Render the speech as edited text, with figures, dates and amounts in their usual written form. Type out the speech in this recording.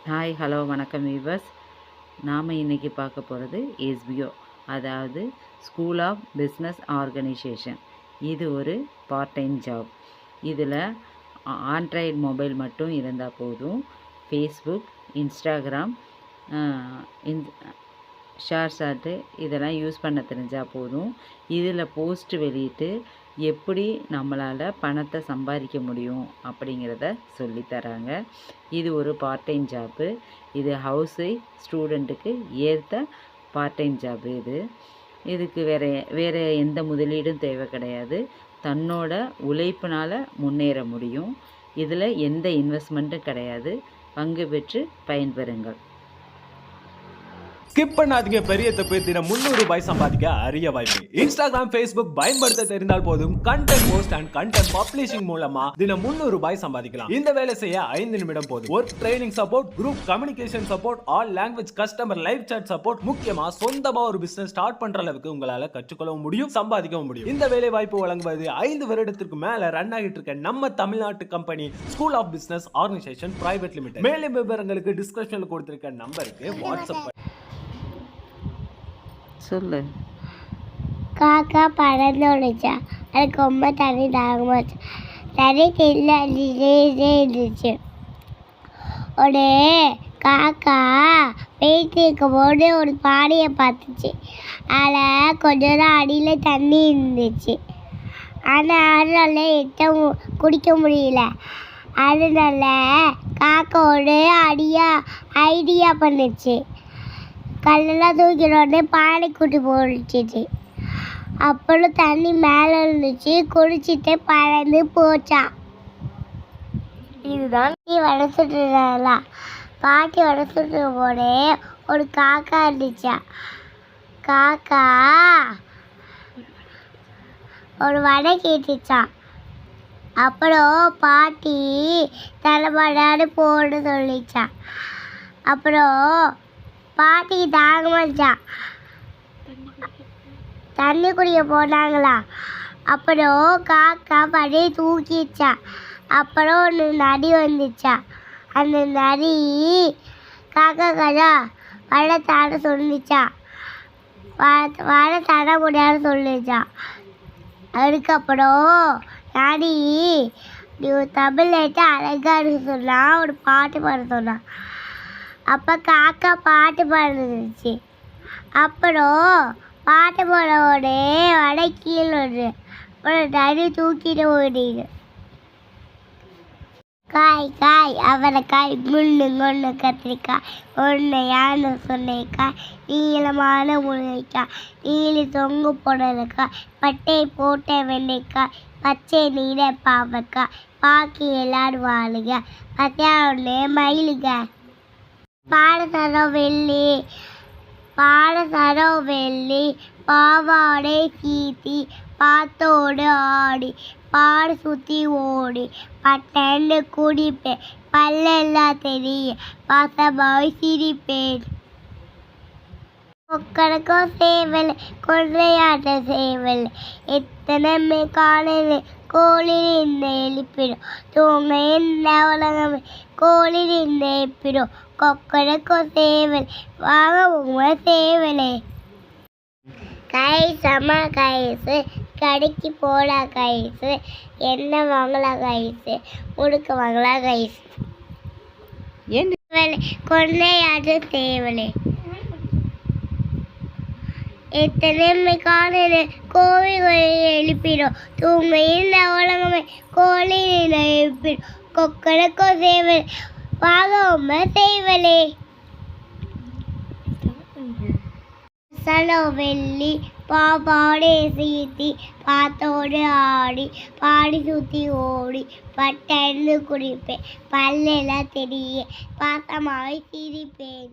Hi hello வணக்கம் viewers. நாம் இன்றைக்கி பார்க்க போகிறது எஸ்பிஓ, அதாவது ஸ்கூல் ஆஃப் பிஸ்னஸ் ஆர்கனைசேஷன். இது ஒரு பார்ட் டைம் ஜாப். இதில் ஆண்ட்ராய்டு மொபைல் மட்டும் இருந்தால் போதும். ஃபேஸ்புக், இன்ஸ்டாகிராம், ஷேர்சாட்டு இதெல்லாம் யூஸ் பண்ண தெரிஞ்சால் போதும். இதில் போஸ்ட் வெளியிட்டு எப்படி நம்மளால் பணத்தை சம்பாதிக்க முடியும் அப்படிங்கிறத சொல்லித்தராங்க. இது ஒரு பார்ட் டைம் ஜாப்பு. இது ஹவுஸ் ஒய்ஃப் ஸ்டூடெண்ட்டுக்கு ஏற்ற பார்ட் டைம் ஜாப்பு. இதுக்கு வேறு எந்த முதலீடும் தேவை கிடையாது. தன்னோட உழைப்பினால் முன்னேற முடியும். இதில் எந்த இன்வெஸ்ட்மெண்ட்டும் கிடையாது. பங்கு பெற்று பயன்பெறுங்கள். ஸ்கிப் பண்ணாதீங்க. பெரிய தப்பு. தினம் 300 ரூபாய் சம்பாதிக்க அரிய வாய்ப்பு. இன்ஸ்டாகிராம், ஃபேஸ்புக் பயன்படுத்த தெரிந்தால் போதும். Content post and content publishing மூலமா தினம் 300 ரூபாய் சம்பாதிக்கலாம். இந்த வேலை செய்ய 5 நிமிடம் போதும். Work training support, group communication support, all language customer live chat support. முக்கியமா சொந்தமா ஒரு பிசினஸ் ஸ்டார்ட் பண்ற அளவுக்கு உங்களால கற்றுக்கொள்ளவும் முடியும், சம்பாதிக்கவும் முடியும். இந்த வேலை வாய்ப்பு வழங்குவது 5 வருடத்திற்கு மேல ரன் ஆகிட்டு இருக்க நம்ம தமிழ்நாட்டு company school of business organisation private limited. மேலும் விவரங்களுக்கு டிஸ்கிரிப்ஷன்ல கொடுத்திருக்க நம்பருக்கு வாட்ஸ்அப் சொல்லு. காக்கா பறந்துடுச்சா, அதுக்கு ரொம்ப தண்ணி தாகமாச்சு. தண்ணி இருந்துச்சு. ஒரு காக்கா போயிட்டு இருக்கும் போது ஒரு பானையை பார்த்துச்சு. அதில் கொஞ்சம் தான் அடியில் தண்ணி இருந்துச்சு. ஆனால் அதனால குடிக்க முடியல. அதனால காக்கா ஒரு ஐடியா பண்ணுச்சு. கல்லெல்லாம் தூக்கினோடனே பானை கூட்டி போட்டுச்சு. அப்புறம் தண்ணி மேலே இருந்துச்சு. குடிச்சிட்டு பறந்து போச்சான். இதுதான் வளர்த்துட்டுலாம். பாட்டி வளர்த்துட்டு போதே ஒரு காக்கா இருந்துச்சா. காக்கா ஒரு வடை கேட்டுச்சான். அப்புறம் பாட்டி தலைமடாடு போட சொல்லிச்சான். அப்புறம் பாட்டிக்கு தாகமாச்சான். தண்ணி குடிக்க போனாங்களா. அப்புறம் காக்கா படி தூக்கிச்சா. அப்புறம் ஒரு நரி வந்துச்சா. அந்த நரி காக்கா கதா வடை தாட சொல்லிச்சா. வடை தட முடியாது சொல்லிச்சா. அதுக்கப்புறம் நரி தமிழ்லேட்டு அழகாக சொன்னா ஒரு பாட்டு பாட சொன்னான். அப்போ காக்கா பாட்டு பாடுச்சு. அப்புறம் பாட்டு பாடோடே வடை கீழே வருது. அப்புறம் நரி தூக்கிட்டு ஓடிடு. காய் அவரைக்காய், முள்ளு கத்திரிக்காய், ஒன்று யானை சொன்னைக்காய், நீளமான முருங்கைக்காய், நீலி தொங்கு புடலைக்காய், பட்டை போட்ட வெண்டைக்காய், பச்சை நீல பாவக்காய், பாக்கி எல்லாரும் வாழுங்க, பத்தியாவுன்னு மயிலுங்க. பாடசரம் வெள்ளி பாவாடை சீத்தி பாத்தோடு ஆடி பாடு சுற்றி ஓடி பட்டண்டு குடிப்பேன் பல்லெல்லாம் தெரிய பாசமாய் சிரிப்பேன். கொக்கரக்கும் சேவல் கொள்ளையாட்ட சேவல் எத்தனை காலையில் கோழி நின்று எழுப்பிடும். தூங்க என்ன உலகமே கோழி நின்று எழுப்பிடும். கொக்கரக்கும் சேவல் வாங்க உங்க சேவலே. கைசமா கைசு கடைக்கு போடா கைசு, என்ன வாங்கலா கைசு, முடுக்க வாங்கலா கைசு. கொள்ளையாட்டு சேவலே எத்தனை காலையில் கோழி எழுப்பிடும். தூங்க இந்த உலகமே கோழி எழுப்பிடும். கொக்கரக்கோ சேவல் வாங்க உம்ம சேவலே. வெள்ளி பாவாடை சீத்தி பாத்தோடு ஆடி பாடி சுற்றி ஓடி பட்டன்னு குடிப்பேன் பல்லெல்லாம் தெரிய பாசமாய் சிரிப்பேன்.